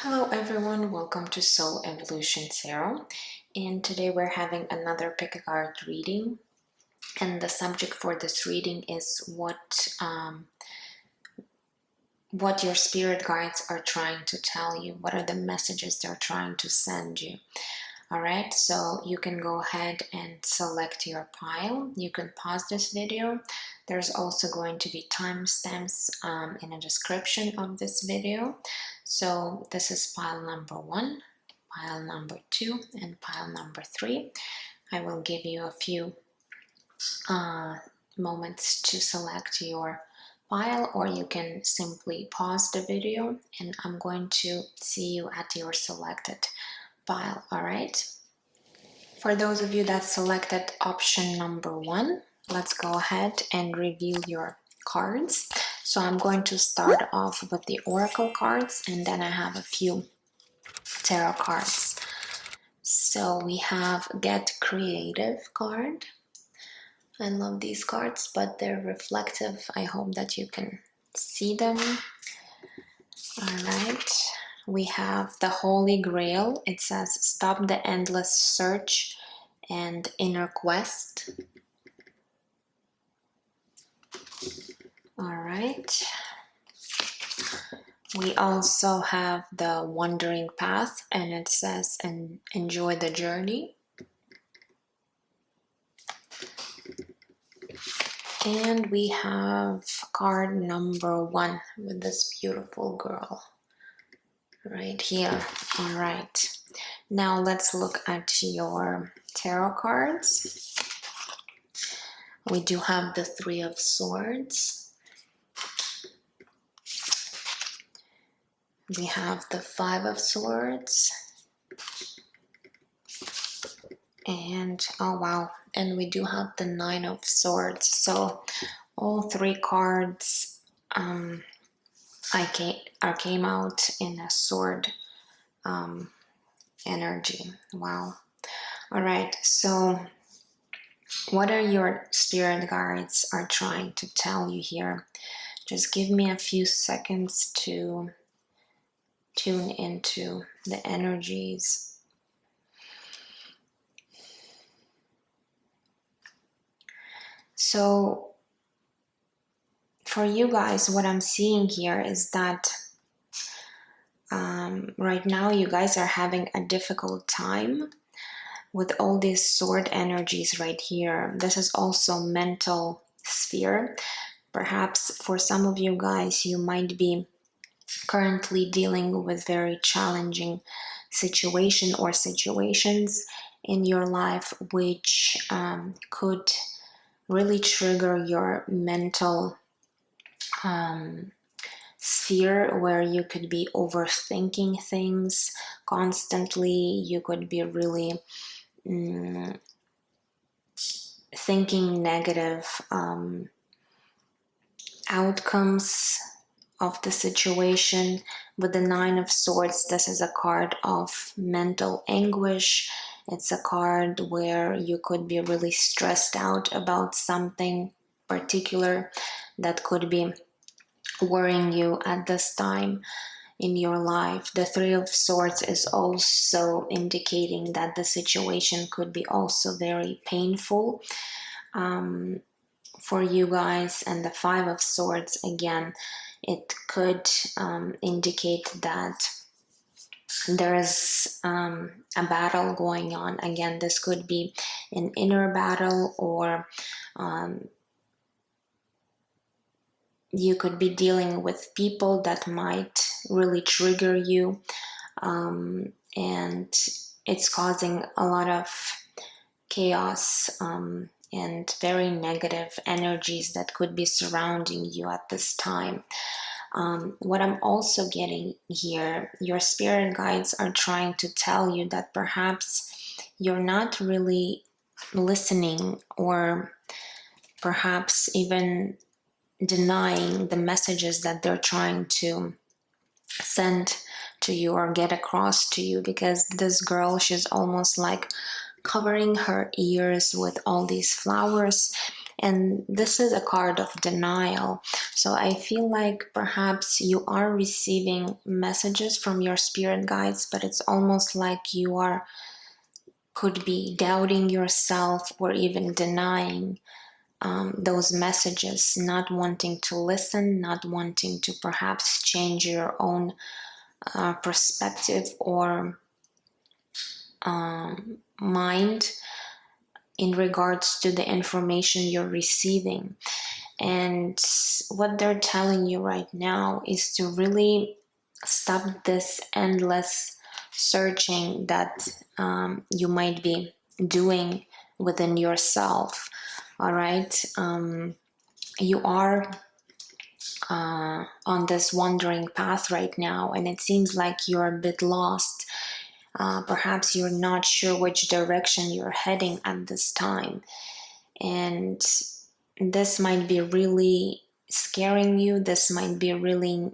Hello everyone, welcome to Soul Evolution Tarot, and today we're having another pick a card reading, and the subject for this reading is what your spirit guides are trying to tell you. What are the messages they're trying to send you? All right, so you can go ahead and select your pile. You can pause this video. There's also going to be timestamps in the description of this video. So this is pile number 1, pile number 2, and pile number 3. I will give you a few moments to select your pile, or you can simply pause the video and I'm going to see you at your selected pile. All right, for those of you that selected option number 1, let's go ahead and review your cards. So I'm going to start off with the oracle cards, and then I have a few tarot cards. So we have Get Creative card. I love these cards, but they're reflective. I hope that you can see them. All right. We have the Holy Grail. It says, stop the endless search and inner quest. All right. We also have the Wandering Path, and it says, enjoy the journey. And we have card number 1 with this beautiful girl right here. All right. Now let's look at your tarot cards. We do have the 3 of Swords. We have the 5 of Swords. And, oh wow, and we do have the 9 of Swords. So all 3 cards came out in a sword energy. Wow. All right, so what are your spirit guides are trying to tell you here? Just give me a few seconds to tune into the energies. So for you guys, what I'm seeing here is that right now you guys are having a difficult time with all these sword energies right here. This is also mental sphere. Perhaps for some of you guys, you might be currently dealing with very challenging situation or situations in your life, which could really trigger your mental sphere, where you could be overthinking things constantly. You could be really thinking negative outcomes of the situation. With the 9 of Swords, this is a card of mental anguish. It's a card where you could be really stressed out about something particular that could be worrying you at this time in your life. The 3 of Swords is also indicating that the situation could be also very painful for you guys. And the 5 of Swords, again, it could indicate that there is a battle going on. Again, this could be an inner battle, or you could be dealing with people that might really trigger you, and it's causing a lot of chaos and very negative energies that could be surrounding you at this time. What I'm also getting here, your spirit guides are trying to tell you that perhaps you're not really listening, or perhaps even denying the messages that they're trying to send to you or get across to you, because this girl, she's almost like covering her ears with all these flowers, And this is a card of denial. So I feel like perhaps you are receiving messages from your spirit guides, but it's almost like you could be doubting yourself or even denying those messages, not wanting to listen, not wanting to perhaps change your own perspective or mind in regards to the information you're receiving. And what they're telling you right now is to really stop this endless searching that you might be doing within yourself. All right. You are on this wandering path right now, and it seems like you're a bit lost. Perhaps you're not sure which direction you're heading at this time. And this might be really scaring you. This might be really,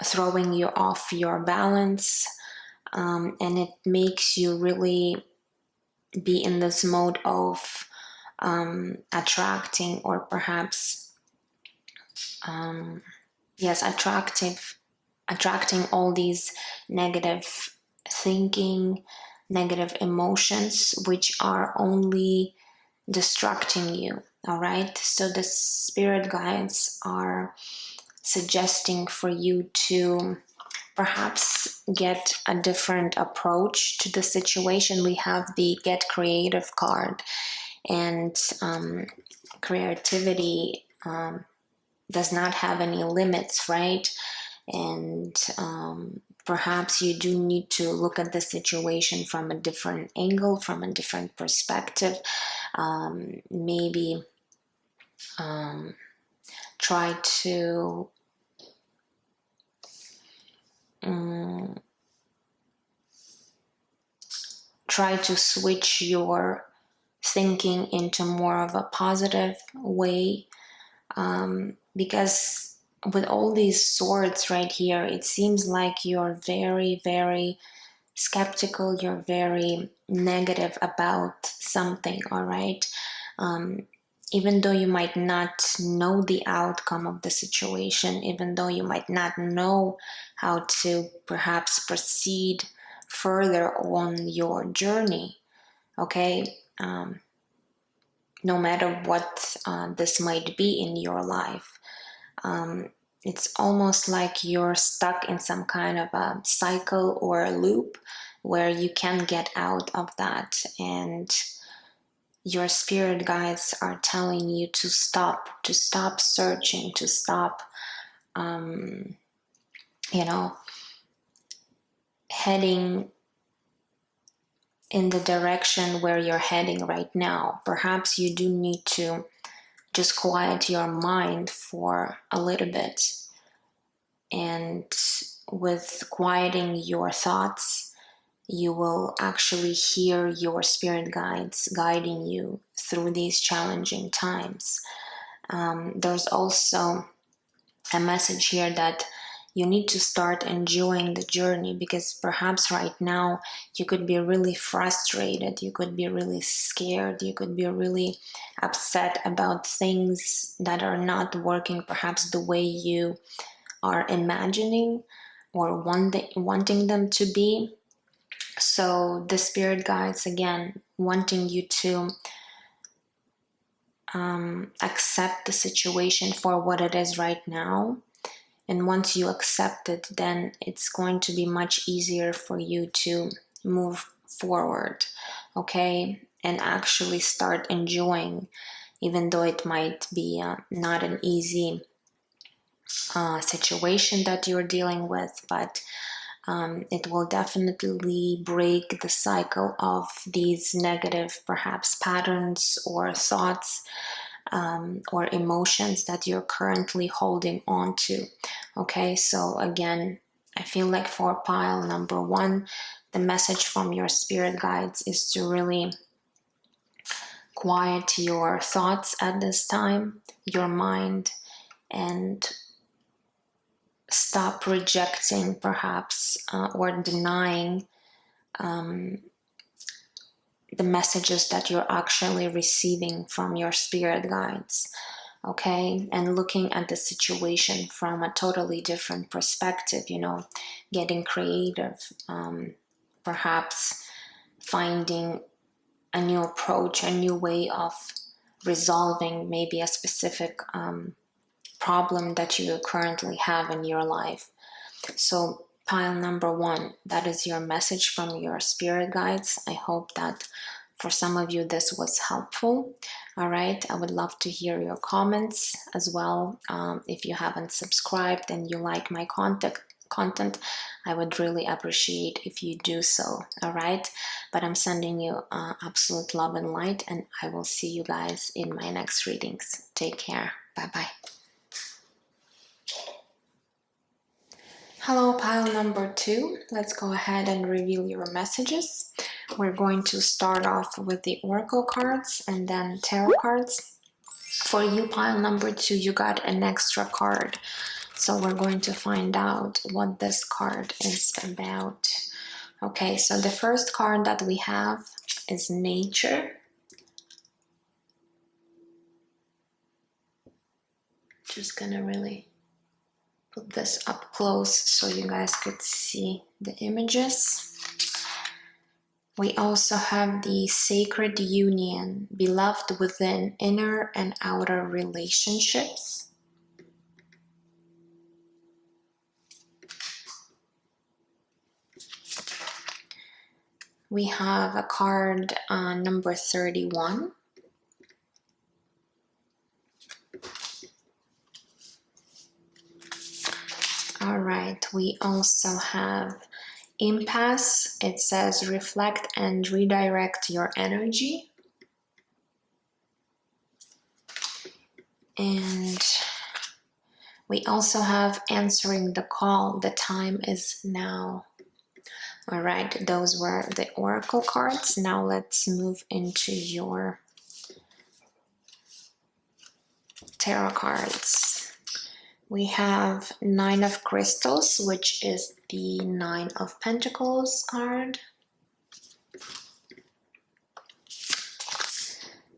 throwing you off your balance. And it makes you really be in this mode of attracting, or perhaps, attracting all these negative thinking, negative emotions, which are only distracting you. All right. So the spirit guides are suggesting for you to perhaps get a different approach to the situation. We have the Get Creative card, and creativity does not have any limits, right? And perhaps you do need to look at the situation from a different angle, from a different perspective. Maybe try to switch your thinking into more of a positive way, because with all these swords right here, it seems like you're very, very skeptical, you're very negative about something. All right. Even though you might not know the outcome of the situation, even though you might not know how to perhaps proceed further on your journey, okay, no matter what this might be in your life, it's almost like you're stuck in some kind of a cycle or a loop where you can't get out of that. And your spirit guides are telling you to stop searching, to stop, heading in the direction where you're heading right now. Perhaps you do need to just quiet your mind for a little bit. And with quieting your thoughts, you will actually hear your spirit guides guiding you through these challenging times. There's also a message here that you need to start enjoying the journey, because perhaps right now you could be really frustrated, you could be really scared, you could be really upset about things that are not working perhaps the way you are imagining or wanting them to be. So the spirit guides, again, wanting you to accept the situation for what it is right now. And once you accept it, then it's going to be much easier for you to move forward, okay? And actually start enjoying, even though it might be not an easy situation that you're dealing with, but it will definitely break the cycle of these negative, perhaps, patterns or thoughts or emotions that you're currently holding on to. Okay, so again, I feel like for pile number one, the message from your spirit guides is to really quiet your thoughts at this time, your mind, and stop rejecting perhaps or denying the messages that you're actually receiving from your spirit guides. Okay, and looking at the situation from a totally different perspective, you know, getting creative, perhaps finding a new approach, a new way of resolving maybe a specific problem that you currently have in your life. So pile number 1, that is your message from your spirit guides. I hope that for some of you this was helpful. All right, I would love to hear your comments as well. If you haven't subscribed and you like my content, I would really appreciate if you do so. All right, but I'm sending you absolute love and light, and I will see you guys in my next readings. Take care. Bye bye. Hello, pile number 2. Let's go ahead and reveal your messages. We're going to start off with the oracle cards and then tarot cards. For you, pile number 2, you got an extra card. So we're going to find out what this card is about. Okay, so the first card that we have is nature. Just gonna really put this up close so you guys could see the images. We also have the sacred union, beloved within inner and outer relationships. We have a card number 31. All right, we also have impasse. It says reflect and redirect your energy. And we also have answering the call. The time is now. All right, those were the oracle cards. Now let's move into your tarot cards. We have 9 of crystals, which is the 9 of pentacles card.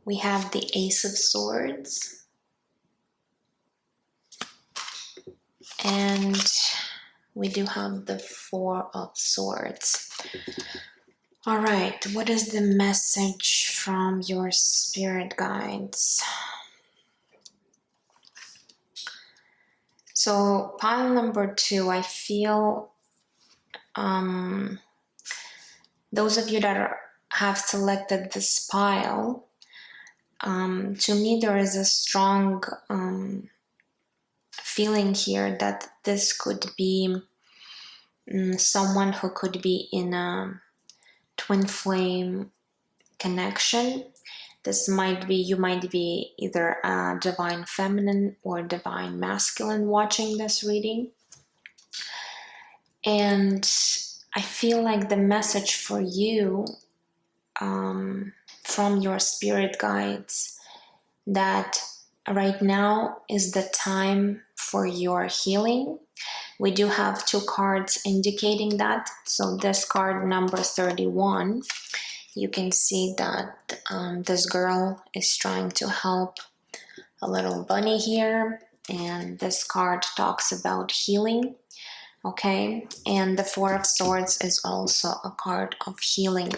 We have the ace of swords. And we do have the 4 of swords. All right, what is the message from your spirit guides? So pile number 2, I feel those of you that have selected this pile, to me there is a strong feeling here that this could be someone who could be in a twin flame connection. This might be, you might be either a divine feminine or divine masculine watching this reading. And I feel like the message for you from your spirit guides that right now is the time for your healing. We do have 2 cards indicating that. So this card number 31, you can see that this girl is trying to help a little bunny here, and this card talks about healing. Okay, and the 4 of swords is also a card of healing.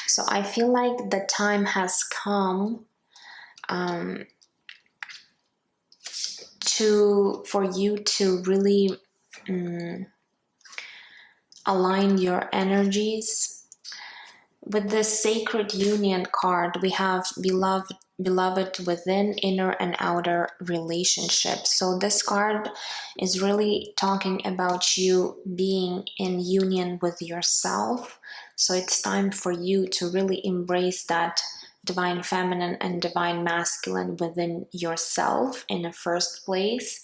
So I feel like the time has come for you to really align your energies. With this sacred union card, we have beloved within inner and outer relationships. So this card is really talking about you being in union with yourself. So it's time for you to really embrace that divine feminine and divine masculine within yourself in the first place.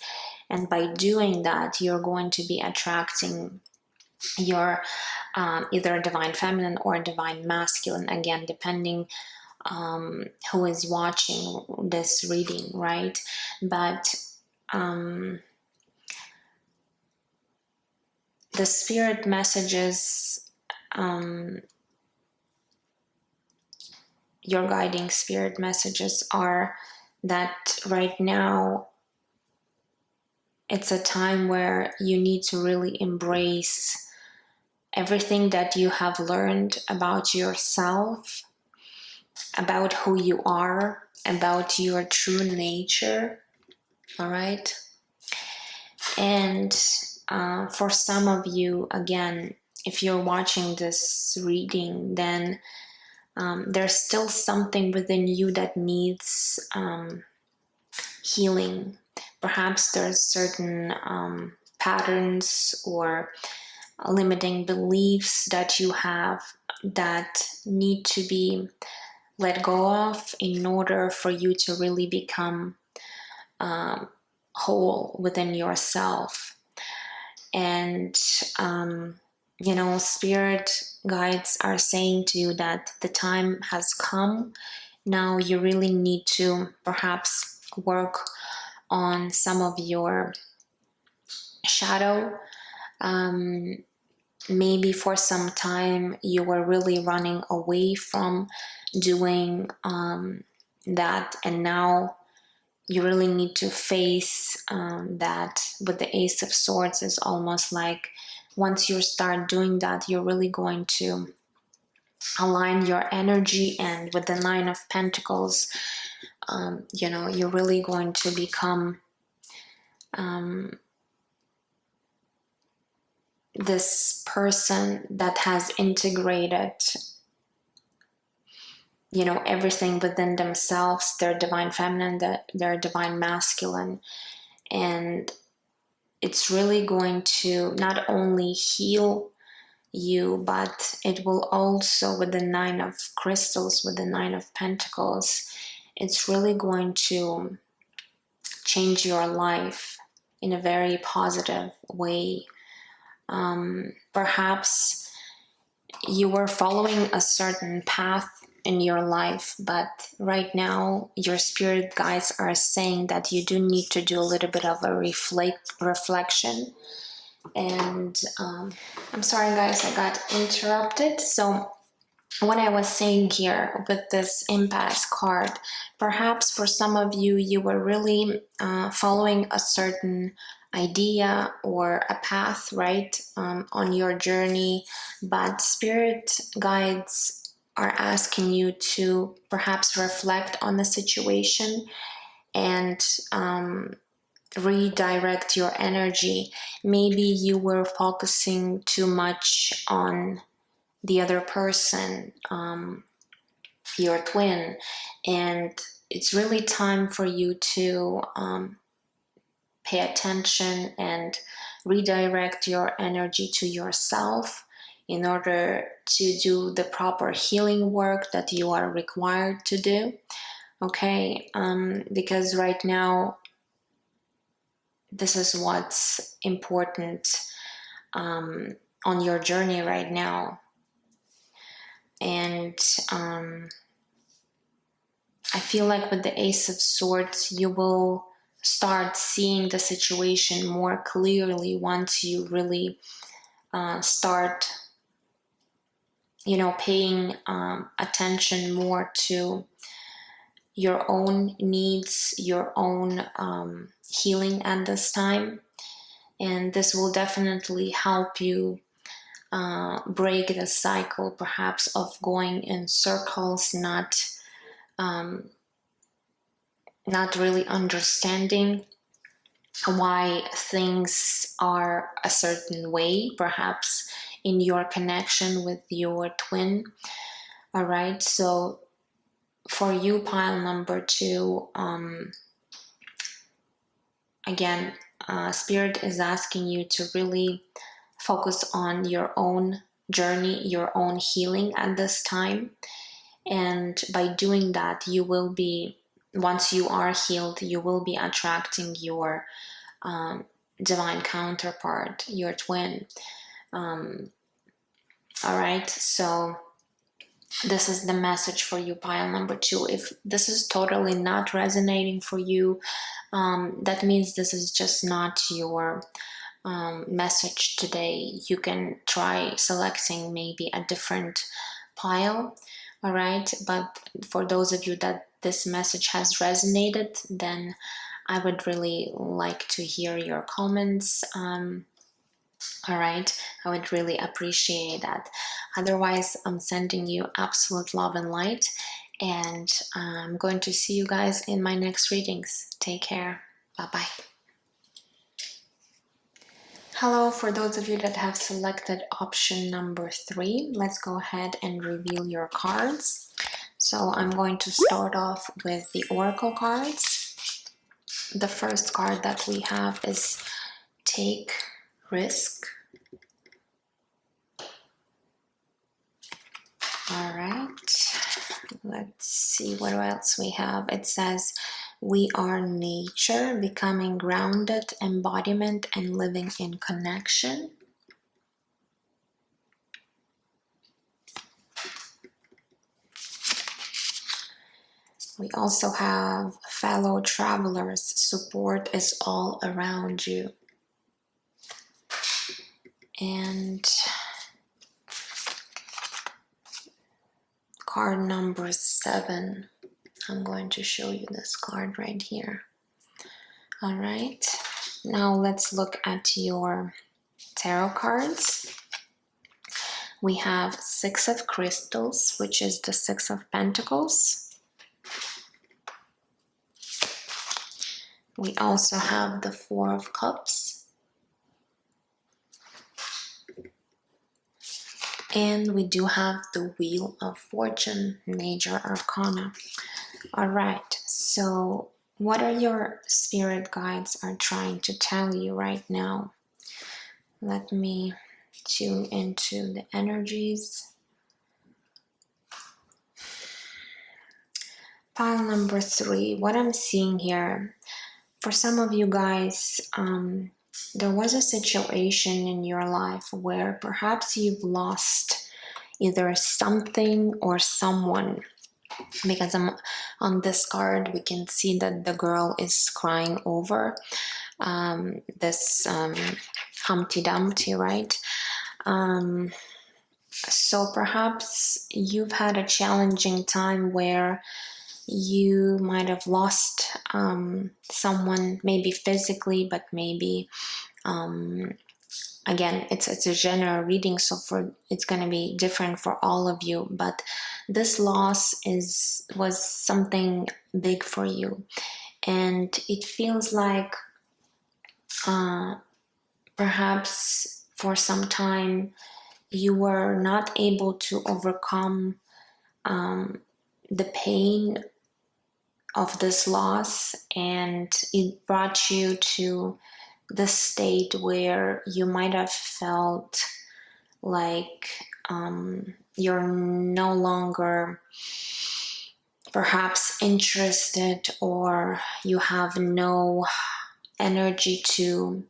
And by doing that, you're going to be attracting your either divine feminine or divine masculine, again depending who is watching this reading, right? But the spirit messages your guiding spirit messages are that right now it's a time where you need to really embrace everything that you have learned about yourself, about who you are, about your true nature. All right. And for some of you, again, if you're watching this reading, then there's still something within you that needs healing. Perhaps there's certain patterns or limiting beliefs that you have that need to be let go of in order for you to really become whole within yourself. And spirit guides are saying to you that the time has come. Now you really need to perhaps work on some of your shadow. Maybe for some time you were really running away from doing that, and now you really need to face that. With the Ace of Swords, is almost like once you start doing that, you're really going to align your energy. And with the Nine of Pentacles, you're really going to become this person that has integrated everything within themselves, their divine feminine, their divine masculine. And it's really going to not only heal you, but it will also, with the Nine of Crystals, with the Nine of Pentacles, it's really going to change your life in a very positive way. Perhaps you were following a certain path in your life, but right now your spirit guides are saying that you do need to do a little bit of a reflection. And I'm sorry guys, I got interrupted. So what I was saying here with this impasse card, perhaps for some of you, you were really following a certain idea or a path, right, on your journey, but spirit guides are asking you to perhaps reflect on the situation and redirect your energy. Maybe you were focusing too much on the other person, your twin, and it's really time for you to pay attention and redirect your energy to yourself in order to do the proper healing work that you are required to do. Okay, because right now this is what's important on your journey right now. And I feel like with the Ace of Swords, you will start seeing the situation more clearly once you really start, paying attention more to your own needs, your own healing at this time. And this will definitely help you break the cycle, perhaps, of going in circles, not really understanding why things are a certain way, perhaps in your connection with your twin. All right, so for you, pile number 2, again, Spirit is asking you to really focus on your own journey, your own healing at this time. And by doing that, you will be, once you are healed, you will be attracting your divine counterpart, your twin. All right, so this is the message for you, pile number 2. If this is totally not resonating for you, that means this is just not your message today. You can try selecting maybe a different pile. all right? But for those of you that this message has resonated, then I would really like to hear your comments. All right, I would really appreciate that. Otherwise, I'm sending you absolute love and light, and I'm going to see you guys in my next readings. Take care. Bye-bye. Hello, for those of you that have selected option number 3, let's go ahead and reveal your cards. So I'm going to start off with the oracle cards. The first card that we have is take risk. All right, let's see what else we have. It says, we are nature, becoming grounded, embodiment, and living in connection. We also have fellow travelers, support is all around you. And card number 7. I'm going to show you this card right here. All right, now let's look at your tarot cards. We have 6 of crystals, which is the 6 of pentacles. We also have the 4 of cups. And we do have the Wheel of Fortune, major arcana. All right, so what are your spirit guides are trying to tell you right now? Let me tune into the energies. Pile number 3, what I'm seeing here, for some of you guys, there was a situation in your life where perhaps you've lost either something or someone, because on this card we can see that the girl is crying over this Humpty Dumpty, right? So perhaps you've had a challenging time where you might have lost someone, maybe physically, but maybe again, it's a general reading, so it's going to be different for all of you, but this loss was something big for you, and it feels like perhaps for some time you were not able to overcome the pain of this loss, and it brought you to the state where you might have felt like you're no longer perhaps interested, or you have no energy to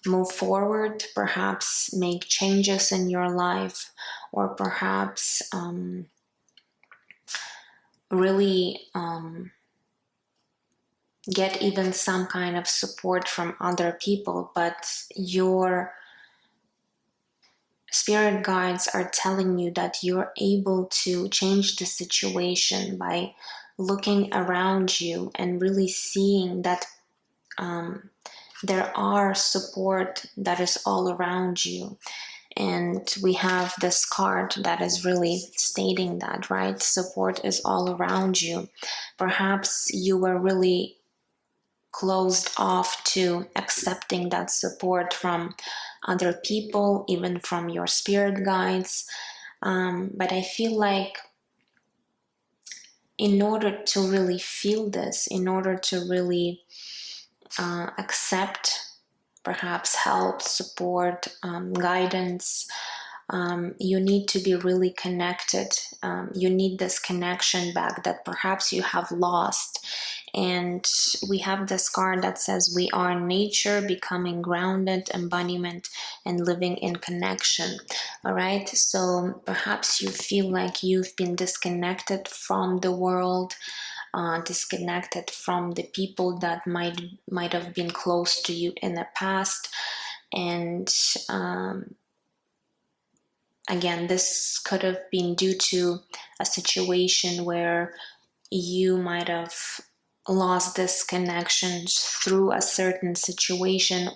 move forward, perhaps make changes in your life, or perhaps really get even some kind of support from other people, but your spirit guides are telling you that you're able to change the situation by looking around you and really seeing that there are support that is all around you. And we have this card that is really stating that, right? Support is all around you. Perhaps you were really closed off to accepting that support from other people, even from your spirit guides. But I feel like in order to really feel this, in order to really accept perhaps help, support, guidance, you need to be really connected. You need this connection back that perhaps you have lost. And we have this card that says, we are nature, becoming grounded, embodiment, and living in connection. All right, so perhaps you feel like you've been disconnected from the world, disconnected from the people that might have been close to you in the past, and again, this could have been due to a situation where you might have lost this connection through a certain situation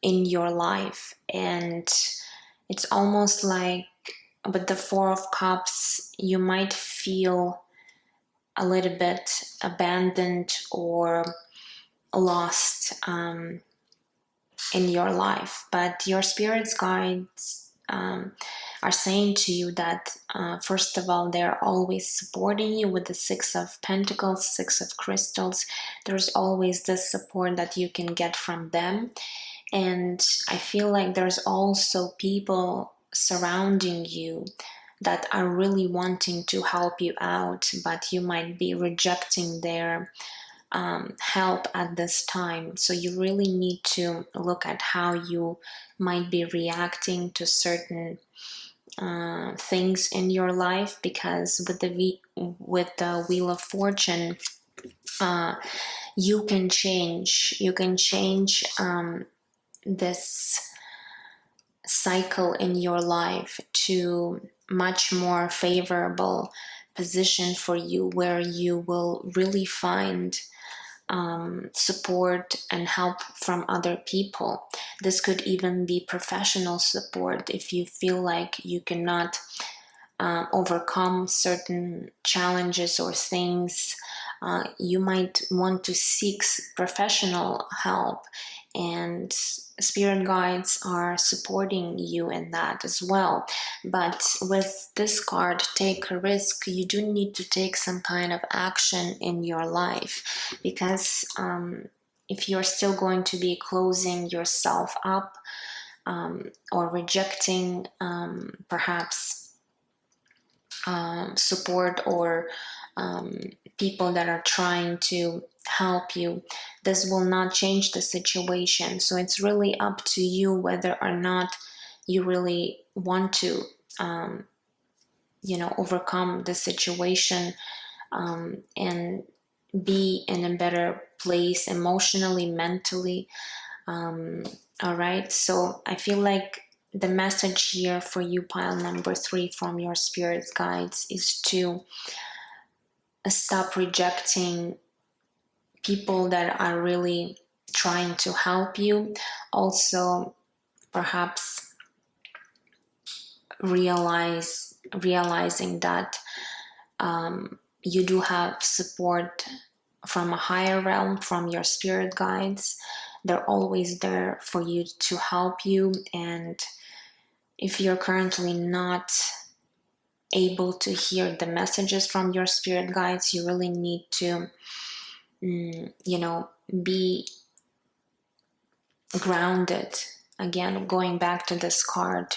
in your life. And it's almost like with the Four of Cups, you might feel a little bit abandoned or lost in your life. But your spirit's guides are saying to you that, first of all, they're always supporting you with the Six of Pentacles, Six of Crystals. There's always this support that you can get from them. And I feel like there's also people surrounding you that are really wanting to help you out, but you might be rejecting their help at this time. So you really need to look at how you might be reacting to certain things in your life, because with the Wheel of Fortune, you can change. You can change this cycle in your life to much more favorable position for you, where you will really find support and help from other people. This could even be professional support if you feel like you cannot overcome certain challenges or things. You might want to seek professional help, and spirit guides are supporting you in that as well. But with this card, take a risk, you do need to take some kind of action in your life, because if you're still going to be closing yourself up or rejecting perhaps support or people that are trying to help you, this will not change the situation. So it's really up to you whether or not you really want to overcome the situation and be in a better place emotionally, mentally. All right, so I feel like the message here for you, pile number 3, from your spirit guides is to stop rejecting people that are really trying to help you. Also, perhaps realizing that you do have support from a higher realm, from your spirit guides. They're always there for you to help you. And if you're currently not able to hear the messages from your spirit guides, you really need to be grounded. Again, going back to this card,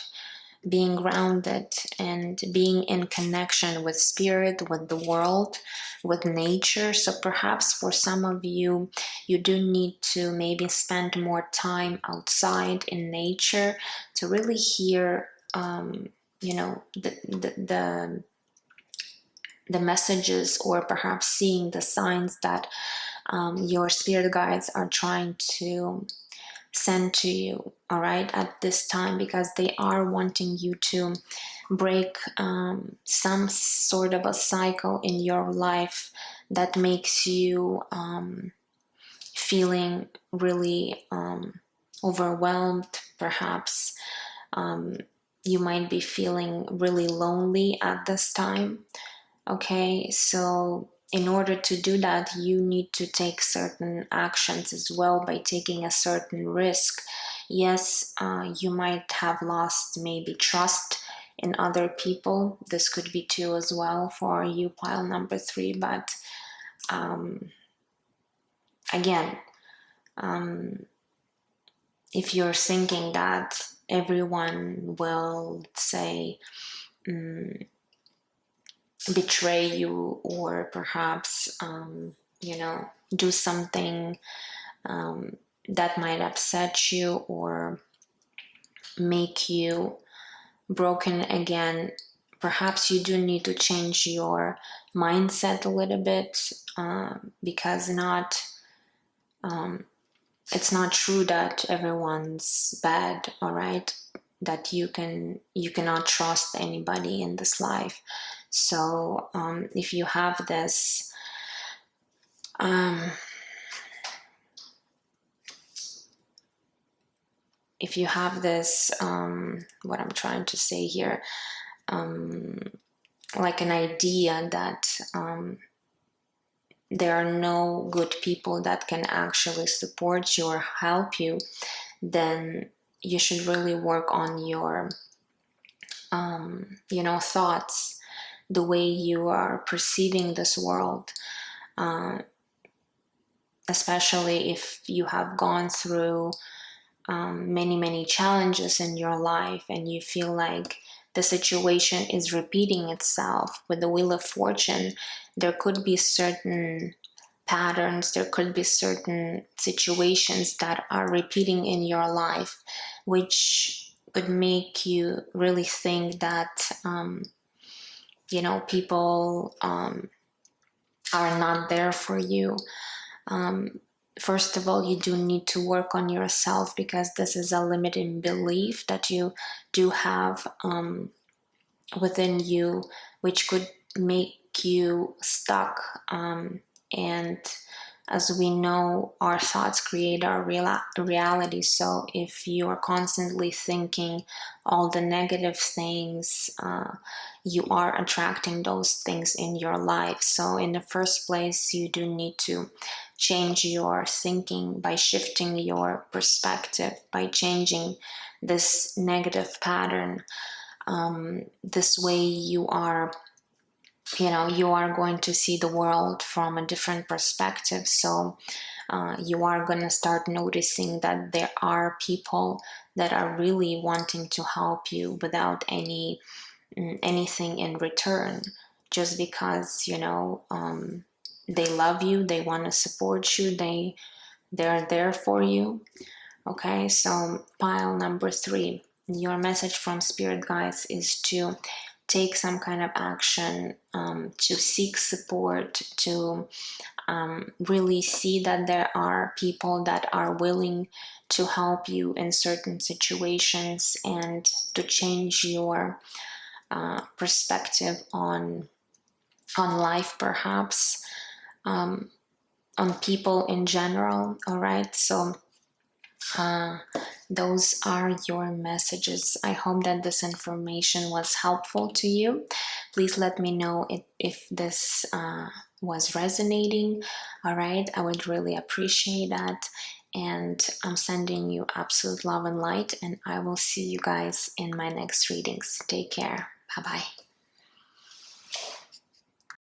being grounded and being in connection with spirit, with the world, with nature. So perhaps for some of you, you do need to maybe spend more time outside in nature to really hear the messages, or perhaps seeing the signs that your spirit guides are trying to send to you, all right, at this time, because they are wanting you to break some sort of a cycle in your life that makes you feeling really overwhelmed. Perhaps you might be feeling really lonely at this time. Okay, so in order to do that, you need to take certain actions as well by taking a certain risk. Yes, you might have lost maybe trust in other people. This could be too as well for you, pile number 3. But again, if you're thinking that everyone will say, betray you, or perhaps do something that might upset you or make you broken again, perhaps you do need to change your mindset a little bit, because it's not true that everyone's bad, all right? that you cannot trust anybody in this life. So if you have this what I'm trying to say here, like an idea that there are no good people that can actually support you or help you, then you should really work on your thoughts, the way you are perceiving this world, especially if you have gone through many challenges in your life and you feel like the situation is repeating itself with the Wheel of Fortune. There could be certain patterns, there could be certain situations that are repeating in your life, which would make you really think that people are not there for you. First of all, you do need to work on yourself, because this is a limiting belief that you do have within you, which could make you stuck. And as we know, our thoughts create our reality. So if you are constantly thinking all the negative things, you are attracting those things in your life. So in the first place, you do need to change your thinking by shifting your perspective, by changing this negative pattern. This way you are going to see the world from a different perspective. So you are going to start noticing that there are people that are really wanting to help you without anything in return, just because they love you, they want to support you, they're there for you. Okay, so pile number 3, your message from spirit guides is to take some kind of action, to seek support, to really see that there are people that are willing to help you in certain situations, and to change your perspective on life, perhaps, on people in general. All right, so those are your messages. I hope that this information was helpful to you. Please let me know if this was resonating. All right, I would really appreciate that. And I'm sending you absolute love and light, and I will see you guys in my next readings. Take care. Bye-bye.